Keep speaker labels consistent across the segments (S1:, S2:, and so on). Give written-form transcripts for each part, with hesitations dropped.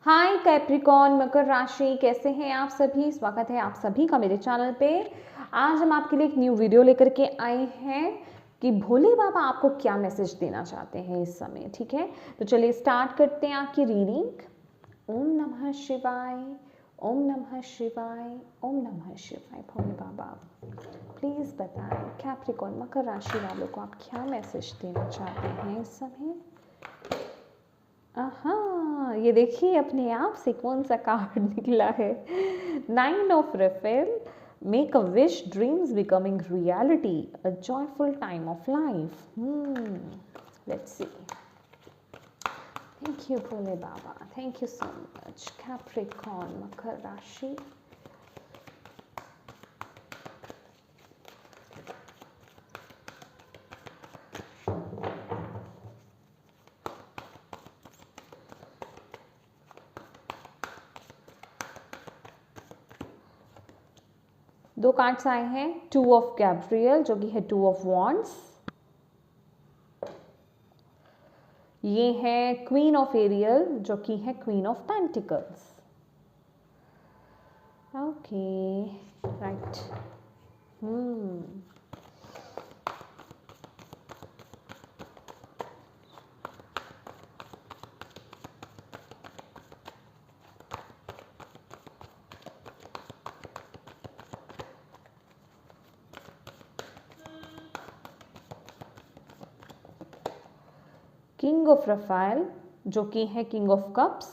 S1: हाय Capricorn मकर राशि, कैसे हैं आप सभी। स्वागत है आप सभी का मेरे चैनल पे। आज हम आपके लिए एक न्यू वीडियो लेकर के आए हैं कि भोले बाबा आपको क्या मैसेज देना चाहते हैं इस समय। ठीक है, तो चलिए स्टार्ट करते हैं आपकी रीडिंग। ओम नमः शिवाय, ओम नमः शिवाय, ओम नमः शिवाय। भोले बाबा प्लीज़ बताएं कैप्रिकॉन मकर राशि वालों को आप क्या मैसेज देना चाहते हैं इस समय। हाँ, ये देखिए अपने आप से कौन सा कार्ड निकला है। 9 of raffle, make a wish, dreams becoming reality, a joyful time of life. Let's see. Thank you Bhole Baba, thank you so much. Capricorn मकर राशि, दो कार्ड्स आए हैं। 2 ऑफ गैब्रियल जो कि है 2 ऑफ वॉन्ड्स, ये है क्वीन ऑफ एरियल जो कि है queen of pentacles. Okay right. King of Rafale जो कि है किंग ऑफ कप्स,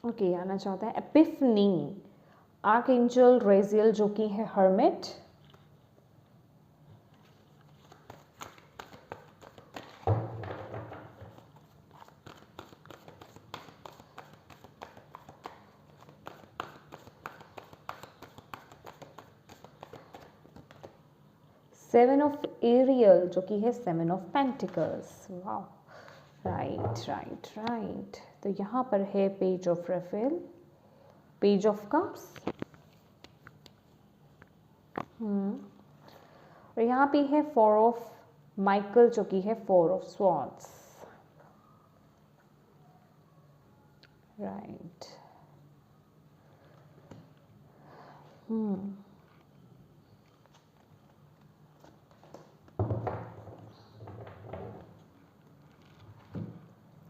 S1: ओके आना चाहता है एपिफनी, आर्कएंजल रेजियल जो कि है हर्मिट, सेवन ऑफ एरियल जो कि है 7 ऑफ पेंटिकल्स। वाह, राइट राइट राइट। तो यहाँ पर है page of रेफेल, page of cups, और यहाँ पे है 4 ऑफ माइकल जो कि है 4 ऑफ स्वॉर्ड्स। राइट।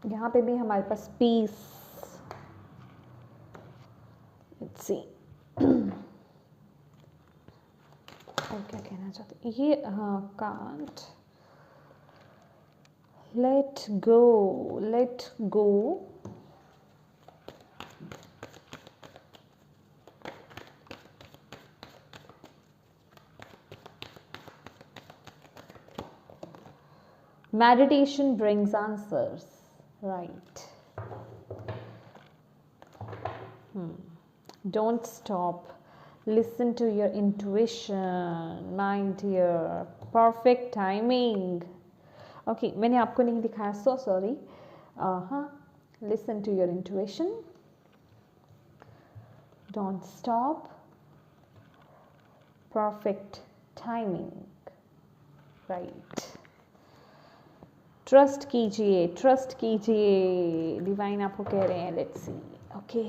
S1: यहाँ पे भी हमारे पास पीस। लेट्स सी और क्या कहना चाहते ये। हाँ, can't let go, let go, meditation brings answers. Right. Don't stop. Listen to your intuition, my dear. Perfect timing. Okay, मैंने आपको नहीं दिखाया, so sorry. हाँ, listen to your intuition. Don't stop. Perfect timing. Right. Trust कीजिए, trust कीजिए, divine आपको कह रहे हैं। Let's see. Okay,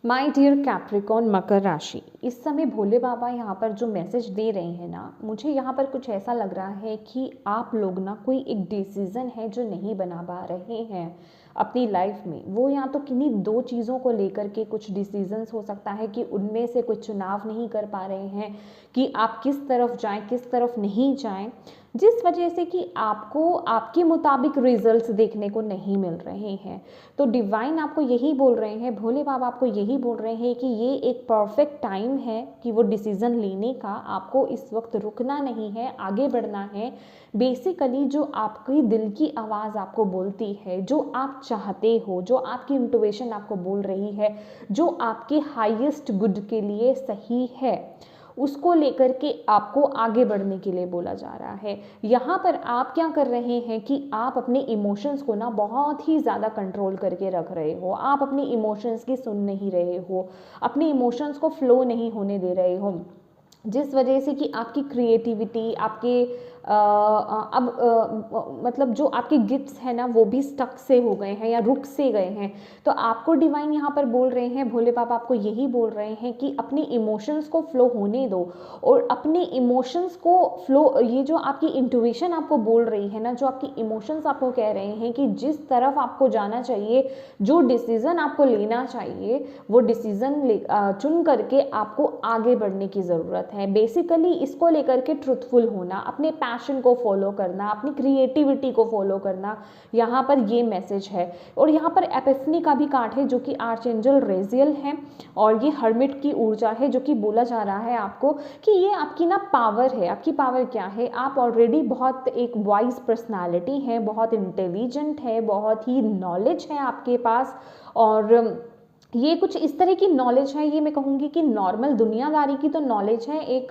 S1: my dear Capricorn मकर राशि, इस समय भोले बाबा यहाँ पर जो मैसेज दे रहे हैं ना, मुझे यहाँ पर कुछ ऐसा लग रहा है कि आप लोग ना कोई एक डिसीज़न है जो नहीं बना पा रहे हैं अपनी लाइफ में। वो या तो किन्हीं दो चीज़ों को लेकर के कुछ डिसीजंस हो सकता है कि उनमें से कुछ चुनाव नहीं कर पा रहे हैं कि आप किस तरफ जाएं, किस तरफ नहीं जाएं, जिस वजह से कि आपको आपके मुताबिक रिजल्ट्स देखने को नहीं मिल रहे हैं। तो डिवाइन आपको यही बोल रहे हैं, भोले बाबा आपको यही बोल रहे हैं कि ये एक परफेक्ट टाइम है कि वो डिसीज़न लेने का। आपको इस वक्त रुकना नहीं है, आगे बढ़ना है। बेसिकली जो आपकी दिल की आवाज़ आपको बोलती है, जो आप चाहते हो, जो आपकी इंट्यूशन आपको बोल रही है, जो आपके हाईएस्ट गुड के लिए सही है, उसको लेकर के आपको आगे बढ़ने के लिए बोला जा रहा है। यहाँ पर आप क्या कर रहे हैं कि आप अपने इमोशंस को ना बहुत ही ज़्यादा कंट्रोल करके रख रहे हो, आप अपने इमोशंस की सुन नहीं रहे हो, अपने इमोशंस को फ्लो नहीं होने दे रहे हो, जिस वजह से कि आपकी क्रिएटिविटी, आपके मतलब जो आपके गिफ्ट्स हैं ना वो भी स्टक से हो गए हैं या रुक से गए हैं। तो आपको डिवाइन यहाँ पर बोल रहे हैं, भोले बाबा आपको यही बोल रहे हैं कि अपने इमोशंस को फ्लो होने दो, और अपने इमोशंस को फ्लो, ये जो आपकी इंट्यूशन आपको बोल रही है ना, जो आपकी इमोशंस आपको कह रहे हैं कि जिस तरफ आपको जाना चाहिए, जो डिसीज़न आपको लेना चाहिए, वो डिसीज़न चुन करके आपको आगे बढ़ने की ज़रूरत है। बेसिकली इसको लेकर के ट्रुथफुल होना, अपने पैशन को फॉलो करना, अपनी क्रिएटिविटी को फॉलो करना, यहाँ पर ये मैसेज है। और यहाँ पर एपिफनी का भी कार्ड है जो कि आर्चएंजल रेजियल है, और ये हर्मिट की ऊर्जा है, जो कि बोला जा रहा है आपको कि ये आपकी ना पावर है। आपकी पावर क्या है? आप ऑलरेडी बहुत एक वाइज पर्सनालिटी है, बहुत इंटेलिजेंट है, बहुत ही नॉलेज है आपके पास, और ये कुछ इस तरह की नॉलेज है, ये मैं कहूँगी कि नॉर्मल दुनियादारी की तो नॉलेज है, एक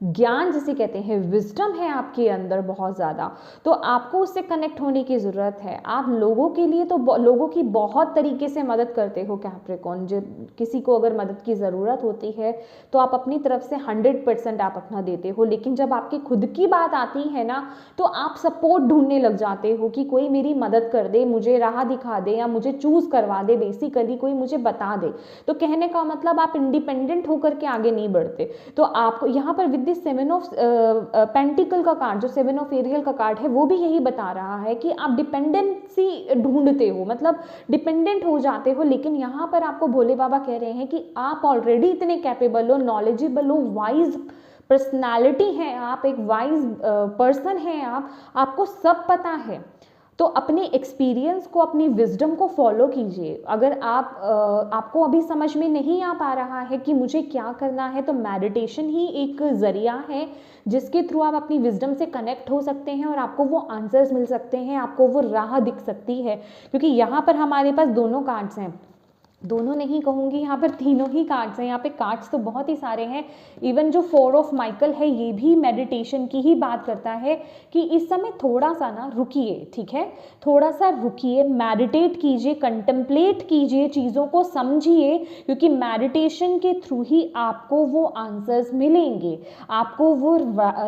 S1: ज्ञान जिसे कहते हैं, विजडम है आपके अंदर बहुत ज़्यादा। तो आपको उससे कनेक्ट होने की ज़रूरत है। आप लोगों के लिए तो लोगों की बहुत तरीके से मदद करते हो कैप्रिकॉर्न। जो किसी को अगर मदद की ज़रूरत होती है तो आप अपनी तरफ से 100% आप अपना देते हो, लेकिन जब आपकी खुद की बात आती है ना तो आप सपोर्ट ढूंढने लग जाते हो कि कोई मेरी मदद कर दे, मुझे राह दिखा दे, या मुझे चूज़ करवा दे, बेसिकली कोई मुझे बता दे। तो कहने का मतलब आप इंडिपेंडेंट होकर के आगे नहीं बढ़ते। तो आपको यहाँ पर विद दिस 7 ऑफ पेंटिकल का कार्ड, जो 7 ऑफ एरियल का कार्ड है, वो भी यही बता रहा है कि आप डिपेंडेंसी ढूंढते हो, मतलब डिपेंडेंट हो जाते हो। लेकिन यहाँ पर आपको भोले बाबा कह रहे हैं कि आप ऑलरेडी इतने कैपेबल हो, नॉलेजेबल हो, वाइज पर्सनालिटी है, आप एक वाइज पर्सन हैं, आपको सब पता है। तो अपने एक्सपीरियंस को, अपनी विजडम को फॉलो कीजिए। अगर आपको अभी समझ में नहीं आ पा रहा है कि मुझे क्या करना है, तो मेडिटेशन ही एक ज़रिया है जिसके थ्रू आप अपनी विजडम से कनेक्ट हो सकते हैं और आपको वो आंसर्स मिल सकते हैं, आपको वो राह दिख सकती है। क्योंकि यहाँ पर हमारे पास दोनों कार्ड्स हैं, दोनों नहीं कहूँगी, यहाँ पर तीनों ही कार्ड्स हैं। यहाँ पे कार्ड्स तो बहुत ही सारे हैं। इवन जो 4 ऑफ माइकल है, ये भी मेडिटेशन की ही बात करता है कि इस समय थोड़ा सा ना रुकिए, ठीक है, थोड़ा सा रुकिए, मेडिटेट कीजिए, कंटेम्पलेट कीजिए, चीज़ों को समझिए, क्योंकि मेडिटेशन के थ्रू ही आपको वो आंसर्स मिलेंगे, आपको वो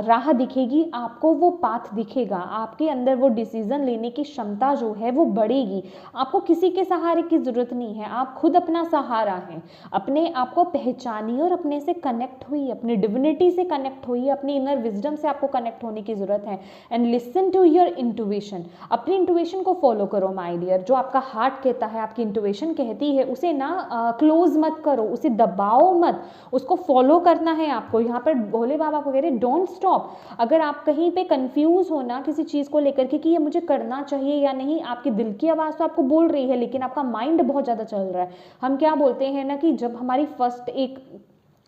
S1: राह दिखेगी, आपको वो पाथ दिखेगा, आपके अंदर वो डिसीजन लेने की क्षमता जो है वो बढ़ेगी। आपको किसी के सहारे की ज़रूरत नहीं है, आप खुद अपना सहारा है। अपने आप को पहचानिए और अपने से कनेक्ट हुई, अपनी डिविनिटी से कनेक्ट हुई, अपनी इनर विजडम से आपको कनेक्ट होने की जरूरत है। And listen to your intuition, अपनी इंट्यूशन को फॉलो करो माय डियर। जो आपका हार्ट कहता है, आपकी इंट्यूशन कहती है, उसे ना क्लोज मत करो, उसे दबाओ मत, उसको फॉलो करना है आपको। यहाँ पर भोले बाबा को कह रहे डोंट स्टॉप। अगर आप कहीं पे कंफ्यूज हो ना किसी चीज़ को लेकर के कि ये मुझे करना चाहिए या नहीं, आपकी दिल की आवाज़ तो आपको बोल रही है, लेकिन आपका माइंड बहुत ज़्यादा चल रहा है। हम क्या बोलते हैं ना कि जब हमारी फर्स्ट एक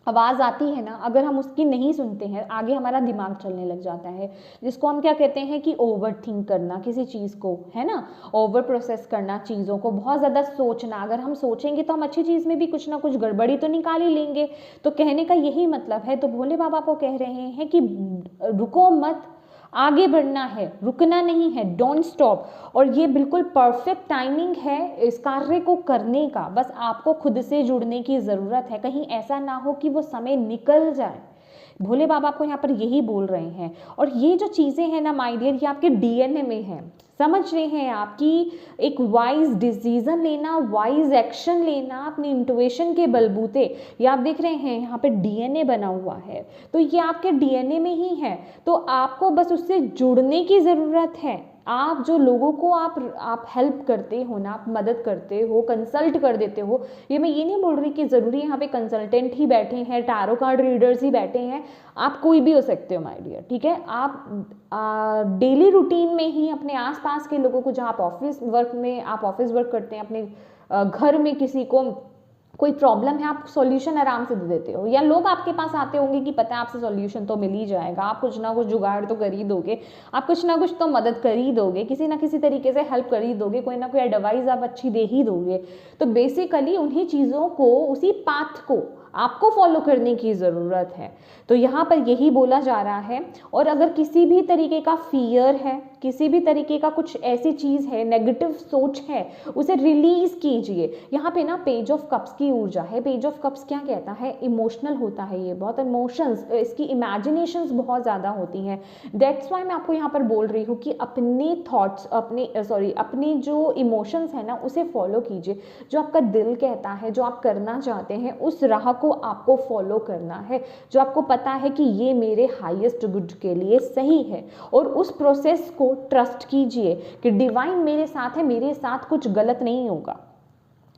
S1: आवाज़ आती है ना, अगर हम उसकी नहीं सुनते हैं, आगे हमारा दिमाग चलने लग जाता है, जिसको हम क्या कहते हैं कि ओवर थिंक करना किसी चीज़ को, है ना, ओवर प्रोसेस करना चीज़ों को, बहुत ज़्यादा सोचना। अगर हम सोचेंगे तो हम अच्छी चीज़ में भी कुछ ना कुछ गड़बड़ी तो निकाल ही लेंगे। तो कहने का यही मतलब है। तो भोले बाबा को कह रहे हैं कि रुको मत, आगे बढ़ना है, रुकना नहीं है, डोंट स्टॉप। और ये बिल्कुल परफेक्ट टाइमिंग है इस कार्य को करने का। बस आपको खुद से जुड़ने की ज़रूरत है, कहीं ऐसा ना हो कि वो समय निकल जाए। भोले बाबा आपको यहाँ पर यही बोल रहे हैं। और ये जो चीज़ें हैं ना माय डियर, ये आपके डीएनए में है। समझ रहे हैं आप कि एक वाइज डिसीजन लेना, वाइज एक्शन लेना अपनी इंट्यूशन के बलबूते, ये आप देख रहे हैं यहाँ पे डीएनए बना हुआ है, तो ये आपके डीएनए में ही है। तो आपको बस उससे जुड़ने की ज़रूरत है। आप जो लोगों को आप हेल्प करते हो ना, आप मदद करते हो, कंसल्ट कर देते हो, ये मैं ये नहीं बोल रही कि ज़रूरी यहाँ पे कंसल्टेंट ही बैठे हैं, टैरो कार्ड रीडर्स ही बैठे हैं, आप कोई भी हो सकते हो माय डियर, ठीक है। आप डेली रूटीन में ही अपने आसपास के लोगों को, जहाँ आप ऑफिस वर्क करते हैं, अपने घर में किसी को कोई प्रॉब्लम है, आप सॉल्यूशन आराम से दे देते हो, या लोग आपके पास आते होंगे कि पता है आपसे सॉल्यूशन तो मिल ही जाएगा, आप कुछ ना कुछ जुगाड़ तो कर ही दोगे, आप कुछ ना कुछ तो मदद कर ही दोगे, किसी ना किसी तरीके से हेल्प कर ही दोगे, कोई ना कोई एडवाइस आप अच्छी दे ही दोगे। तो बेसिकली उन्हीं चीज़ों को, उसी पाथ को आपको फॉलो करने की ज़रूरत है। तो यहाँ पर यही बोला जा रहा है। और अगर किसी भी तरीके का फियर है, किसी भी तरीके का कुछ ऐसी चीज़ है, नेगेटिव सोच है, उसे रिलीज कीजिए। यहाँ पे ना पेज ऑफ कप्स की ऊर्जा है। पेज ऑफ कप्स क्या कहता है, इमोशनल होता है, ये बहुत इमोशंस, इसकी इमेजिनेशंस बहुत ज़्यादा होती हैं। दैट्स वाई मैं आपको यहाँ पर बोल रही हूँ कि अपने थॉट्स, अपने जो इमोशंस है ना उसे फॉलो कीजिए। जो आपका दिल कहता है, जो आप करना चाहते हैं, उस राह को आपको फॉलो करना है, जो आपको पता है कि ये मेरे हाईएस्ट गुड के लिए सही है। और उस प्रोसेस को ट्रस्ट कीजिए कि डिवाइन मेरे साथ है, मेरे साथ कुछ गलत नहीं होगा।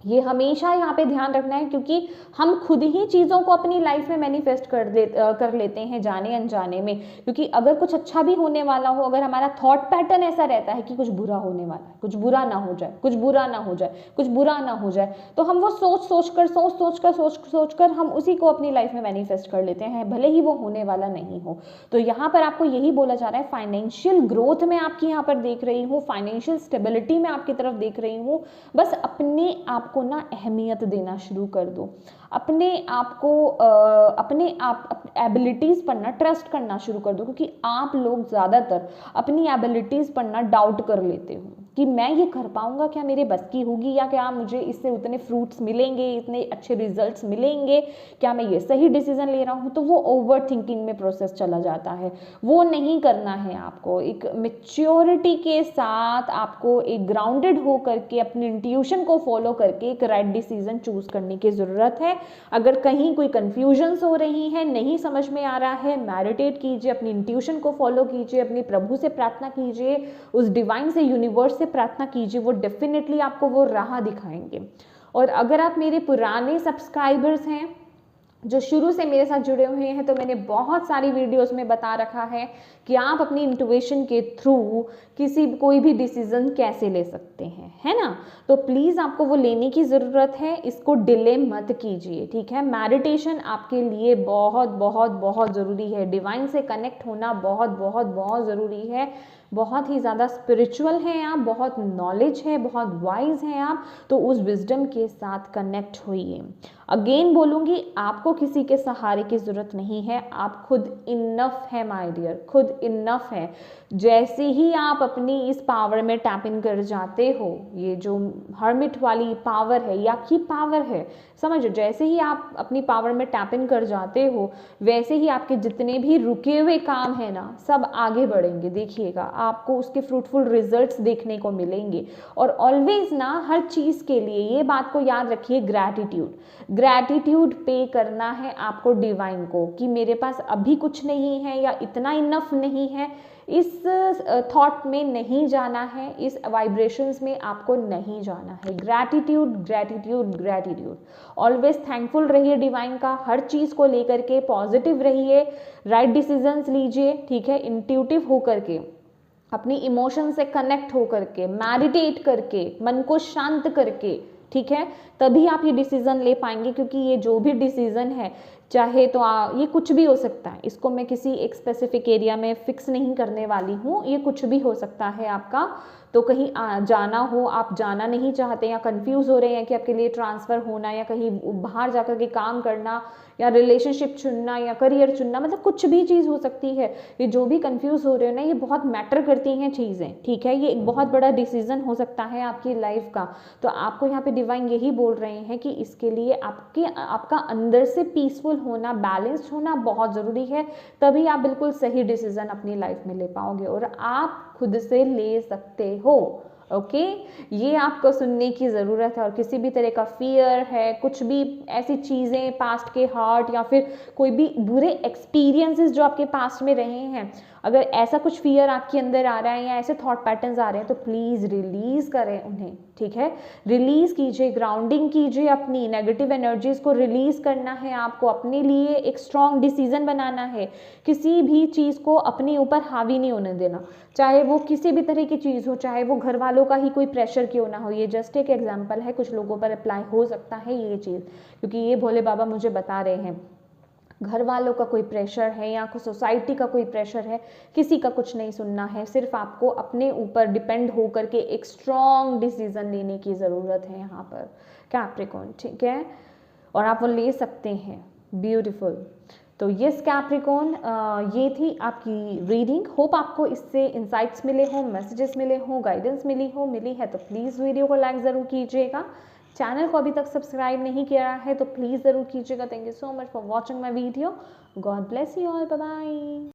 S1: ये हमेशा यहाँ पे ध्यान रखना है, क्योंकि हम खुद ही चीज़ों को अपनी लाइफ में मैनिफेस्ट कर लेते हैं जाने अनजाने में। क्योंकि अगर कुछ अच्छा भी होने वाला हो, अगर हमारा थॉट पैटर्न ऐसा रहता है कि कुछ बुरा होने वाला है, कुछ बुरा ना हो जाए, कुछ बुरा ना हो जाए, कुछ बुरा ना हो जाए, तो हम वो सोच कर हम उसी को अपनी लाइफ में मैनिफेस्ट कर लेते हैं, भले ही वो होने वाला नहीं हो। तो यहाँ पर आपको यही बोला जा रहा है, फाइनेंशियल ग्रोथ में आपकी यहाँ पर देख रही हूँ, फाइनेंशियल स्टेबिलिटी में आपकी तरफ देख रही हूँ। बस अपने आप को ना अहमियत देना शुरू कर दो। अपने आप को अपने आप एबिलिटीज़ पर ना ट्रस्ट करना शुरू कर दो। क्योंकि आप लोग ज़्यादातर अपनी एबिलिटीज़ पर ना डाउट कर लेते हो कि मैं ये कर पाऊंगा क्या, मेरे बस की होगी, या क्या मुझे इससे उतने फ्रूट्स मिलेंगे, इतने अच्छे रिजल्ट्स मिलेंगे, क्या मैं ये सही डिसीजन ले रहा हूँ। तो वो ओवर थिंकिंग में प्रोसेस चला जाता है। वो नहीं करना है आपको। एक मेच्योरिटी के साथ आपको एक ग्राउंडेड हो करके अपनी इंट्यूशन को फॉलो करके एक राइट डिसीजन चूज करने की ज़रूरत है। अगर कहीं कोई कन्फ्यूजन्स हो रही है, नहीं समझ में आ रहा है, मेडिटेट कीजिए, अपनी इंट्यूशन को फॉलो कीजिए, अपने प्रभु से प्रार्थना कीजिए, उस डिवाइन से, यूनिवर्स से प्रार्थना कीजिए। वो डेफिनेटली आपको वो राह दिखाएंगे। और अगर आप मेरे पुराने सब्सक्राइबर्स हैं जो शुरू से मेरे साथ जुड़े हुए हैं, तो मैंने बहुत सारी वीडियोस में बता रखा है कि आप अपनी इंट्यूशन के थ्रू कोई भी डिसीजन कैसे ले सकते हैं, है ना। तो प्लीज़ आपको वो लेने की ज़रूरत है, इसको डिले मत कीजिए, ठीक है। मेडिटेशन आपके लिए बहुत बहुत बहुत ज़रूरी है। डिवाइन से कनेक्ट होना बहुत बहुत बहुत ज़रूरी है। बहुत ही ज़्यादा स्पिरिचुअल हैं आप, बहुत नॉलेज है, बहुत वाइज हैं आप, तो उस विजडम के साथ कनेक्ट होइए। अगेन बोलूँगी, आपको किसी के सहारे की ज़रूरत नहीं है। आप खुद इनफ है माय डियर, खुद इनफ है। जैसे ही आप अपनी इस पावर में टैप इन कर जाते हो, ये जो हर्मिट वाली पावर है, ये आपकी पावर है, समझो। जैसे ही आप अपनी पावर में टैप इन कर जाते हो, वैसे ही आपके जितने भी रुके हुए काम है ना, सब आगे बढ़ेंगे। देखिएगा, आपको उसके फ्रूटफुल रिजल्ट्स देखने को मिलेंगे। और ऑलवेज ना, हर चीज़ के लिए ये बात को याद रखिए, ग्रैटिट्यूड पे करना है आपको डिवाइन को, कि मेरे पास अभी कुछ नहीं है या इतना इनफ नहीं है। इस थॉट में नहीं जाना है, इस वाइब्रेशंस में आपको नहीं जाना है। Gratitude gratitude gratitude, always thankful रहिए डिवाइन का, हर चीज़ को लेकर के पॉजिटिव रहिए, राइट डिसीजंस लीजिए, ठीक है। इंट्यूटिव होकर के, अपनी इमोशन से कनेक्ट होकर के, मेडिटेट करके, मन को शांत करके, ठीक है, तभी आप ये डिसीजन ले पाएंगे। क्योंकि ये जो भी डिसीजन है, चाहे तो ये कुछ भी हो सकता है, इसको मैं किसी एक स्पेसिफिक एरिया में फिक्स नहीं करने वाली हूँ, ये कुछ भी हो सकता है आपका। तो कहीं जाना हो, आप जाना नहीं चाहते या कंफ्यूज हो रहे हैं कि आपके लिए ट्रांसफ़र होना या कहीं बाहर जाकर के काम करना या रिलेशनशिप चुनना या करियर चुनना, मतलब कुछ भी चीज़ हो सकती है। ये जो भी कंफ्यूज हो रहे हो ना, ये बहुत मैटर करती हैं चीज़ें, ठीक है। ये एक बहुत बड़ा डिसीजन हो सकता है आपकी लाइफ का। तो आपको यहाँ पे डिवाइन यही बोल रहे हैं कि इसके लिए आपका अंदर से पीसफुल होना, बैलेंस्ड होना बहुत ज़रूरी है। तभी आप बिल्कुल सही डिसीजन अपनी लाइफ में ले पाओगे और आप खुद से ले सकते हो। ओके, ये आपको सुनने की ज़रूरत है। और किसी भी तरह का फियर है, कुछ भी ऐसी चीज़ें, पास्ट के हर्ट या फिर कोई भी बुरे एक्सपीरियंसेस जो आपके पास्ट में रहे हैं, अगर ऐसा कुछ फियर आपके अंदर आ रहा है या ऐसे थॉट पैटर्न्स आ रहे हैं, तो प्लीज़ रिलीज़ करें उन्हें, ठीक है। रिलीज़ कीजिए, ग्राउंडिंग कीजिए, अपनी नेगेटिव एनर्जीज़ को रिलीज़ करना है आपको। अपने लिए एक स्ट्रॉन्ग डिसीजन बनाना है। किसी भी चीज़ को अपने ऊपर हावी नहीं होने देना, चाहे वो किसी भी तरह की चीज़ हो, चाहे वो घर वालों का ही कोई प्रेशर क्यों ना हो। ये जस्ट एक एग्जाम्पल है, कुछ लोगों पर अप्लाई हो सकता है ये चीज़, क्योंकि ये भोले बाबा मुझे बता रहे हैं। घर वालों का कोई प्रेशर है या सोसाइटी का कोई प्रेशर है, किसी का कुछ नहीं सुनना है। सिर्फ आपको अपने ऊपर डिपेंड होकर के एक स्ट्रॉन्ग डिसीजन लेने की ज़रूरत है यहाँ पर कैप्रिकॉर्न, ठीक है। और आप वो ले सकते हैं। ब्यूटीफुल। तो यस कैप्रिकॉर्न, ये थी आपकी रीडिंग। होप आपको इससे इंसाइट्स मिले हों, मैसेजेस मिले हों, गाइडेंस मिली है तो प्लीज़ वीडियो को लाइक ज़रूर कीजिएगा। चैनल को अभी तक सब्सक्राइब नहीं किया है तो प्लीज़ ज़रूर कीजिएगा। Thank you so much for watching my video. God bless you all, bye bye.